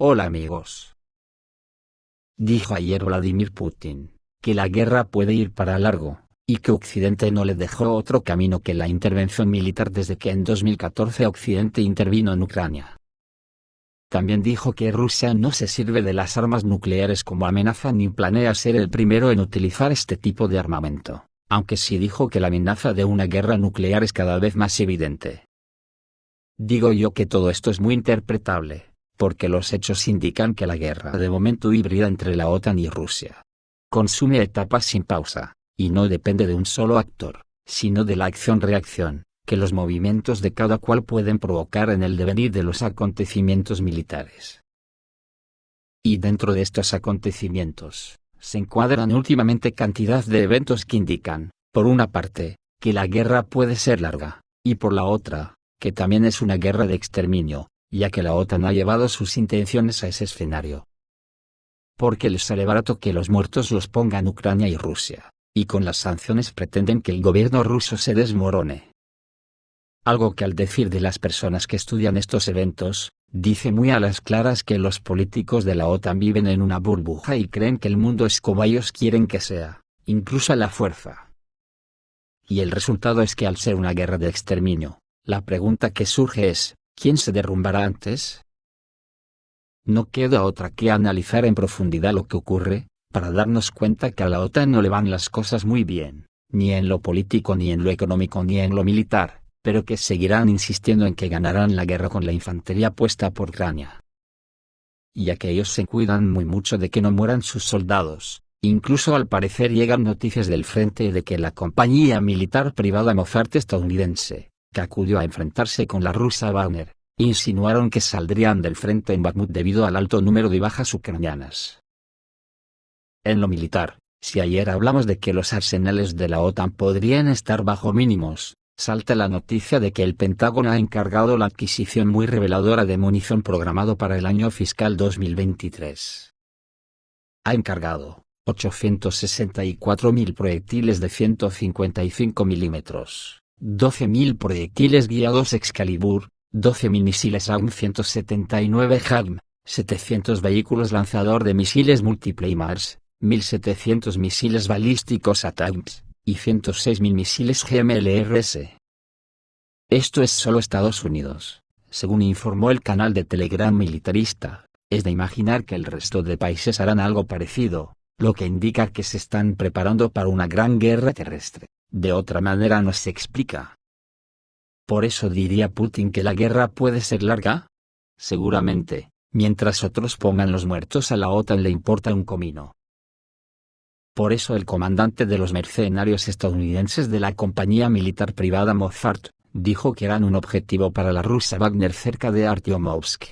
Hola amigos. Dijo ayer Vladimir Putin, que la guerra puede ir para largo, y que Occidente no le dejó otro camino que la intervención militar desde que en 2014 Occidente intervino en Ucrania. También dijo que Rusia no se sirve de las armas nucleares como amenaza ni planea ser el primero en utilizar este tipo de armamento, aunque sí dijo que la amenaza de una guerra nuclear es cada vez más evidente. Digo yo que todo esto es muy interpretable, porque los hechos indican que la guerra de momento híbrida entre la OTAN y Rusia consume etapas sin pausa, y no depende de un solo actor, sino de la acción-reacción que los movimientos de cada cual pueden provocar en el devenir de los acontecimientos militares. Y dentro de estos acontecimientos, se encuadran últimamente cantidad de eventos que indican, por una parte, que la guerra puede ser larga, y por la otra, que también es una guerra de exterminio, ya que la OTAN ha llevado sus intenciones a ese escenario. Porque les sale barato que los muertos los pongan Ucrania y Rusia, y con las sanciones pretenden que el gobierno ruso se desmorone. Algo que al decir de las personas que estudian estos eventos, dice muy a las claras que los políticos de la OTAN viven en una burbuja y creen que el mundo es como ellos quieren que sea, incluso a la fuerza. Y el resultado es que al ser una guerra de exterminio, la pregunta que surge es, ¿quién se derrumbará antes? No queda otra que analizar en profundidad lo que ocurre, para darnos cuenta que a la OTAN no le van las cosas muy bien, ni en lo político ni en lo económico ni en lo militar, pero que seguirán insistiendo en que ganarán la guerra con la infantería puesta por Ucrania. Ya que ellos se cuidan muy mucho de que no mueran sus soldados, incluso al parecer llegan noticias del frente de que la compañía militar privada Mossad estadounidense, que acudió a enfrentarse con la rusa Wagner, insinuaron que saldrían del frente en Bakhmut debido al alto número de bajas ucranianas. En lo militar, si ayer hablamos de que los arsenales de la OTAN podrían estar bajo mínimos, salta la noticia de que el Pentágono ha encargado la adquisición muy reveladora de munición programado para el año fiscal 2023. Ha encargado 864.000 proyectiles de 155 milímetros, 12.000 proyectiles guiados Excalibur, 12.000 misiles AIM-179 JAGM, 700 vehículos lanzador de misiles múltiple HIMARS, 1.700 misiles balísticos ATACMS, y 106.000 misiles GMLRS. Esto es solo Estados Unidos, según informó el canal de Telegram militarista. Es de imaginar que el resto de países harán algo parecido, lo que indica que se están preparando para una gran guerra terrestre. De otra manera no se explica. ¿Por eso diría Putin que la guerra puede ser larga? Seguramente, mientras otros pongan los muertos a la OTAN le importa un comino. Por eso el comandante de los mercenarios estadounidenses de la compañía militar privada Mossad, dijo que eran un objetivo para la rusa Wagner cerca de Artyomovsk.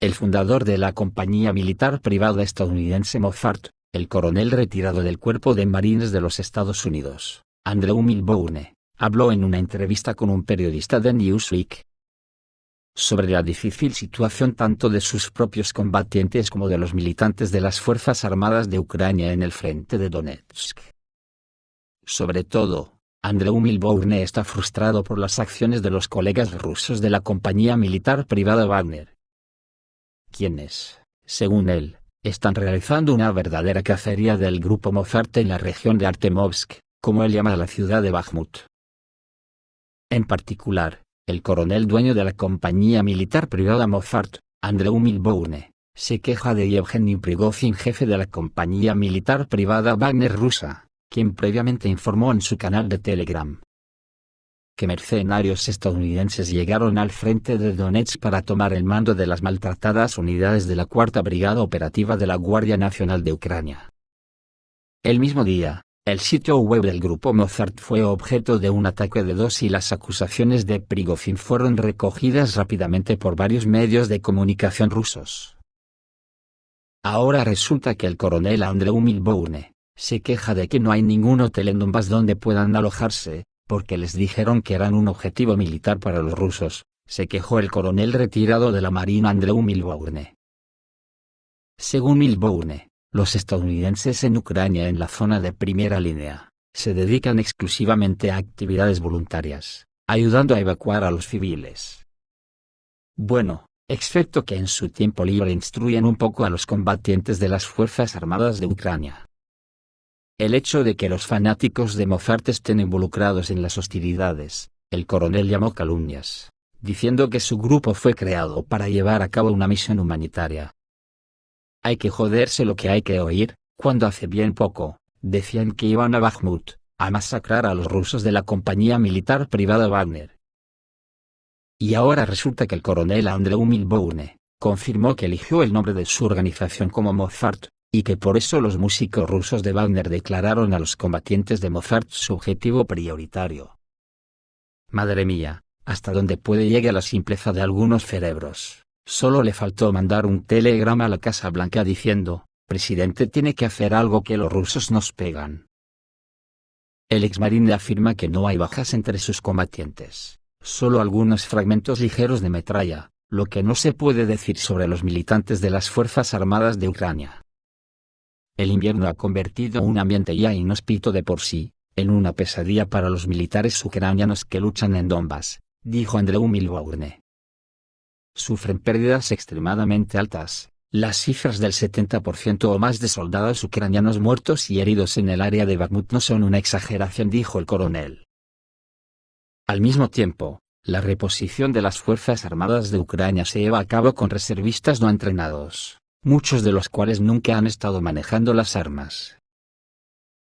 El fundador de la compañía militar privada estadounidense Mossad, el coronel retirado del Cuerpo de Marines de los Estados Unidos, Andrew Milbourne, habló en una entrevista con un periodista de Newsweek sobre la difícil situación tanto de sus propios combatientes como de los militantes de las Fuerzas Armadas de Ucrania en el frente de Donetsk. Sobre todo, Andrew Milbourne está frustrado por las acciones de los colegas rusos de la compañía militar privada Wagner, quienes, según él, están realizando una verdadera cacería del grupo Mossad en la región de Artemovsk, como él llama a la ciudad de Bakhmut. En particular, el coronel dueño de la compañía militar privada Mossad, Andrew Milbourne, se queja de Yevgeny Prigozhin, jefe de la compañía militar privada Wagner rusa, quien previamente informó en su canal de Telegram que mercenarios estadounidenses llegaron al frente de Donetsk para tomar el mando de las maltratadas unidades de la Cuarta Brigada Operativa de la Guardia Nacional de Ucrania. El mismo día, el sitio web del grupo Mossad fue objeto de un ataque de DDoS y las acusaciones de Prigozhin fueron recogidas rápidamente por varios medios de comunicación rusos. Ahora resulta que el coronel Andrew Milbourne se queja de que no hay ningún hotel en Donbass donde puedan alojarse, porque les dijeron que eran un objetivo militar para los rusos, se quejó el coronel retirado de la Marina Andrew Milbourne. Según Milbourne, los estadounidenses en Ucrania en la zona de primera línea, se dedican exclusivamente a actividades voluntarias, ayudando a evacuar a los civiles. Bueno, excepto que en su tiempo libre instruyen un poco a los combatientes de las Fuerzas Armadas de Ucrania. El hecho de que los fanáticos de Mozart estén involucrados en las hostilidades, el coronel llamó calumnias, diciendo que su grupo fue creado para llevar a cabo una misión humanitaria. Hay que joderse lo que hay que oír, cuando hace bien poco, decían que iban a Bakhmut, a masacrar a los rusos de la compañía militar privada Wagner. Y ahora resulta que el coronel Andreu Milbourne confirmó que eligió el nombre de su organización como Mozart, y que por eso los músicos rusos de Wagner declararon a los combatientes de Mozart su objetivo prioritario. Madre mía, hasta dónde puede llegar la simpleza de algunos cerebros. Solo le faltó mandar un telegrama a la Casa Blanca diciendo: presidente, tiene que hacer algo, que los rusos nos pegan. El exmarine afirma que no hay bajas entre sus combatientes, solo algunos fragmentos ligeros de metralla, lo que no se puede decir sobre los militantes de las Fuerzas Armadas de Ucrania. El invierno ha convertido un ambiente ya inhóspito de por sí, en una pesadilla para los militares ucranianos que luchan en Donbass, dijo Andreu Milbourne. Sufren pérdidas extremadamente altas, las cifras del 70% o más de soldados ucranianos muertos y heridos en el área de Bakhmut no son una exageración, dijo el coronel. Al mismo tiempo, la reposición de las Fuerzas Armadas de Ucrania se lleva a cabo con reservistas no entrenados, muchos de los cuales nunca han estado manejando las armas.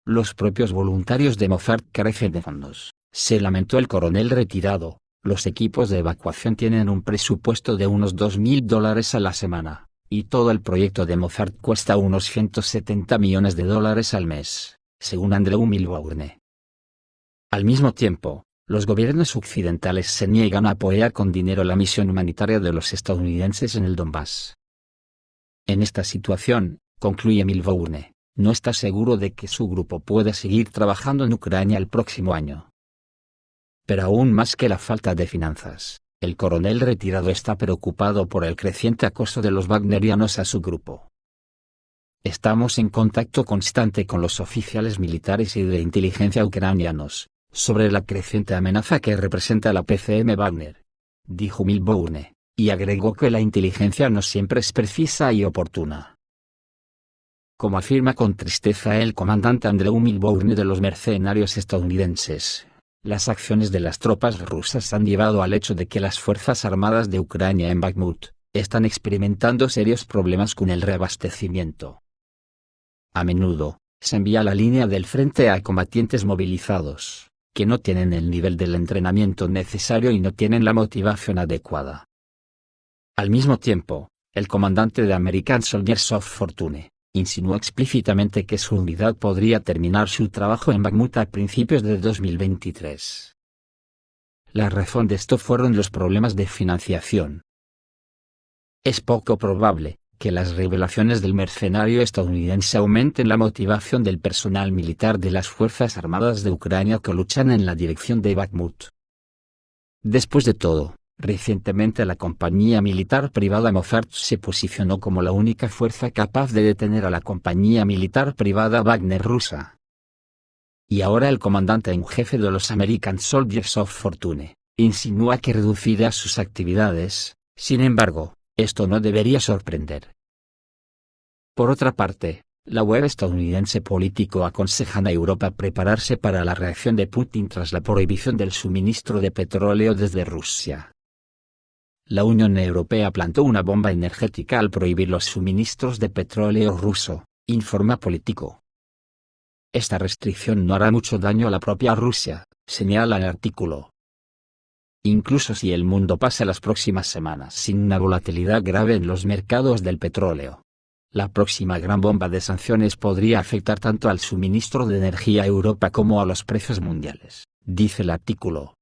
Los propios voluntarios de Mozart carecen de fondos, se lamentó el coronel retirado. Los equipos de evacuación tienen un presupuesto de unos $2.000 a la semana, y todo el proyecto de Mozart cuesta unos $170 millones al mes, según Andreu Milbourne. Al mismo tiempo, los gobiernos occidentales se niegan a apoyar con dinero la misión humanitaria de los estadounidenses en el Donbass. En esta situación, concluye Milbourne, no está seguro de que su grupo pueda seguir trabajando en Ucrania el próximo año. Pero aún más que la falta de finanzas, el coronel retirado está preocupado por el creciente acoso de los wagnerianos a su grupo. Estamos en contacto constante con los oficiales militares y de inteligencia ucranianos, sobre la creciente amenaza que representa la PCM Wagner, dijo Milbourne, y agregó que la inteligencia no siempre es precisa y oportuna. Como afirma con tristeza el comandante Andreu Milbourne de los mercenarios estadounidenses, las acciones de las tropas rusas han llevado al hecho de que las Fuerzas Armadas de Ucrania en Bakhmut están experimentando serios problemas con el reabastecimiento. A menudo, se envía a la línea del frente a combatientes movilizados, que no tienen el nivel del entrenamiento necesario y no tienen la motivación adecuada. Al mismo tiempo, el comandante de American Soldiers of Fortune insinuó explícitamente que su unidad podría terminar su trabajo en Bakhmut a principios de 2023. La razón de esto fueron los problemas de financiación. Es poco probable que las revelaciones del mercenario estadounidense aumenten la motivación del personal militar de las Fuerzas Armadas de Ucrania que luchan en la dirección de Bakhmut. Después de todo, recientemente la compañía militar privada Mozart se posicionó como la única fuerza capaz de detener a la compañía militar privada Wagner rusa. Y ahora el comandante en jefe de los American Soldiers of Fortune insinúa que reducirá sus actividades. Sin embargo, esto no debería sorprender. Por otra parte, la web estadounidense Político aconseja a Europa prepararse para la reacción de Putin tras la prohibición del suministro de petróleo desde Rusia. La Unión Europea plantó una bomba energética al prohibir los suministros de petróleo ruso, informa Político. Esta restricción no hará mucho daño a la propia Rusia, señala el artículo. Incluso si el mundo pasa las próximas semanas sin una volatilidad grave en los mercados del petróleo, la próxima gran bomba de sanciones podría afectar tanto al suministro de energía a Europa como a los precios mundiales, dice el artículo.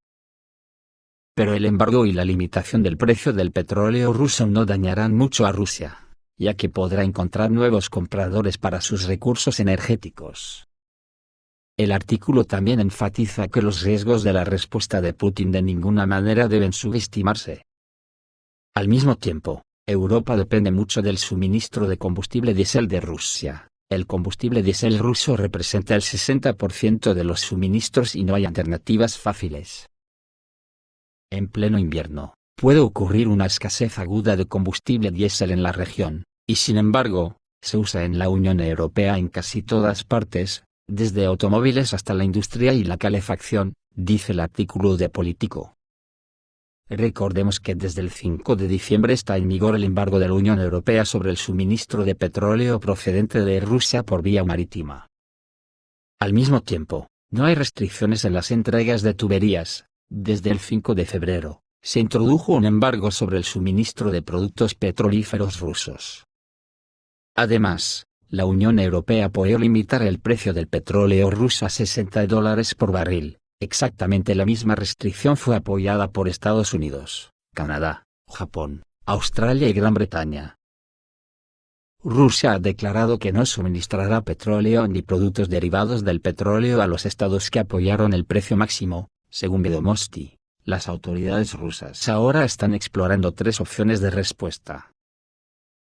Pero el embargo y la limitación del precio del petróleo ruso no dañarán mucho a Rusia, ya que podrá encontrar nuevos compradores para sus recursos energéticos. El artículo también enfatiza que los riesgos de la respuesta de Putin de ninguna manera deben subestimarse. Al mismo tiempo, Europa depende mucho del suministro de combustible diésel de Rusia. El combustible diésel ruso representa el 60% de los suministros y no hay alternativas fáciles. En pleno invierno, puede ocurrir una escasez aguda de combustible diésel en la región, y sin embargo, se usa en la Unión Europea en casi todas partes, desde automóviles hasta la industria y la calefacción, dice el artículo de Político. Recordemos que desde el 5 de diciembre está en vigor el embargo de la Unión Europea sobre el suministro de petróleo procedente de Rusia por vía marítima. Al mismo tiempo, no hay restricciones en las entregas de tuberías. Desde el 5 de febrero, se introdujo un embargo sobre el suministro de productos petrolíferos rusos. Además, la Unión Europea apoyó limitar el precio del petróleo ruso a $60 por barril. Exactamente la misma restricción fue apoyada por Estados Unidos, Canadá, Japón, Australia y Gran Bretaña. Rusia ha declarado que no suministrará petróleo ni productos derivados del petróleo a los estados que apoyaron el precio máximo, según Vedomosti. Las autoridades rusas ahora están explorando 3 opciones de respuesta.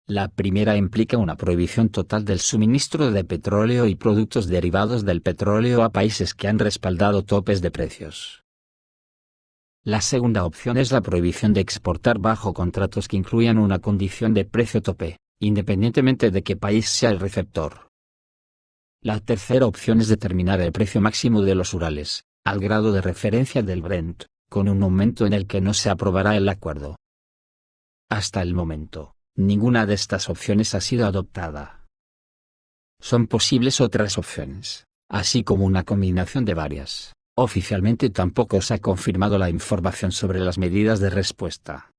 La primera implica una prohibición total del suministro de petróleo y productos derivados del petróleo a países que han respaldado topes de precios. La segunda opción es la prohibición de exportar bajo contratos que incluyan una condición de precio tope, independientemente de qué país sea el receptor. La tercera opción es determinar el precio máximo de los Urales, al grado de referencia del Brent, con un momento en el que no se aprobará el acuerdo. Hasta el momento, ninguna de estas opciones ha sido adoptada. Son posibles otras opciones, así como una combinación de varias. Oficialmente tampoco se ha confirmado la información sobre las medidas de respuesta.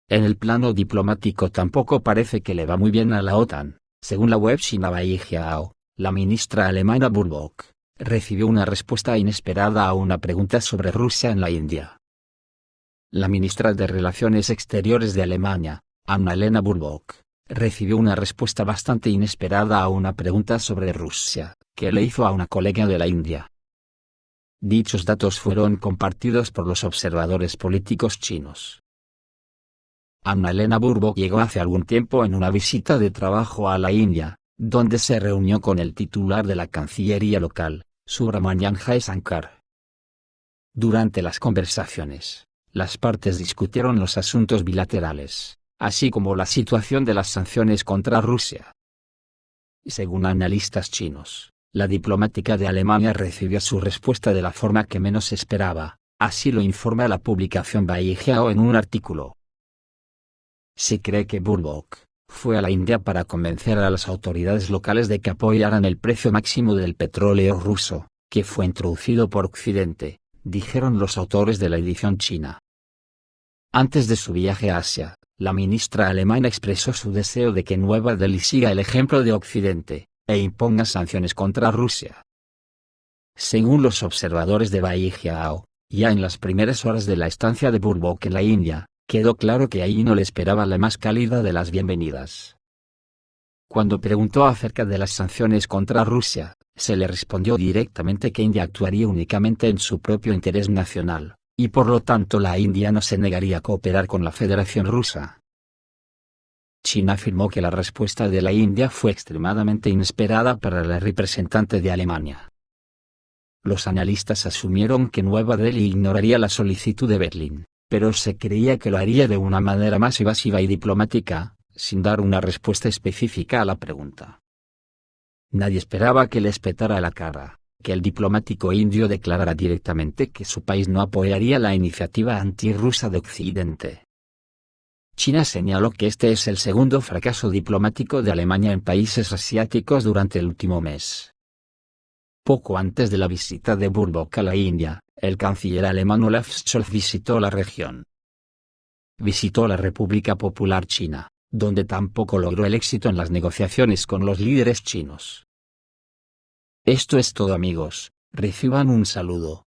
En el plano diplomático tampoco parece que le va muy bien a la OTAN. Según la web china Baijiao, la ministra alemana Baerbock recibió una respuesta inesperada a una pregunta sobre Rusia en la India. La ministra de Relaciones Exteriores de Alemania, Annalena Baerbock, recibió una respuesta bastante inesperada a una pregunta sobre Rusia, que le hizo a una colega de la India. Dichos datos fueron compartidos por los observadores políticos chinos. Annalena Baerbock llegó hace algún tiempo en una visita de trabajo a la India, donde se reunió con el titular de la Cancillería local, Subramanian Jaishankar. Durante las conversaciones, las partes discutieron los asuntos bilaterales, así como la situación de las sanciones contra Rusia. Según analistas chinos, la diplomática de Alemania recibió su respuesta de la forma que menos esperaba, así lo informa la publicación Baijiao en un artículo. Se cree que Baerbock fue a la India para convencer a las autoridades locales de que apoyaran el precio máximo del petróleo ruso, que fue introducido por Occidente, dijeron los autores de la edición china. Antes de su viaje a Asia, la ministra alemana expresó su deseo de que Nueva Delhi siga el ejemplo de Occidente, e imponga sanciones contra Rusia. Según los observadores de Baijiao, ya en las primeras horas de la estancia de Baerbock en la India, quedó claro que ahí no le esperaba la más cálida de las bienvenidas. Cuando preguntó acerca de las sanciones contra Rusia, se le respondió directamente que India actuaría únicamente en su propio interés nacional, y por lo tanto la India no se negaría a cooperar con la Federación Rusa. China afirmó que la respuesta de la India fue extremadamente inesperada para la representante de Alemania. Los analistas asumieron que Nueva Delhi ignoraría la solicitud de Berlín, pero se creía que lo haría de una manera más evasiva y diplomática, sin dar una respuesta específica a la pregunta. Nadie esperaba que le espetara la cara, que el diplomático indio declarara directamente que su país no apoyaría la iniciativa antirrusa de Occidente. China señaló que este es el segundo fracaso diplomático de Alemania en países asiáticos durante el último mes. Poco antes de la visita de Baerbock a la India, el canciller alemán Olaf Scholz visitó la región. Visitó la República Popular China, donde tampoco logró el éxito en las negociaciones con los líderes chinos. Esto es todo amigos, reciban un saludo.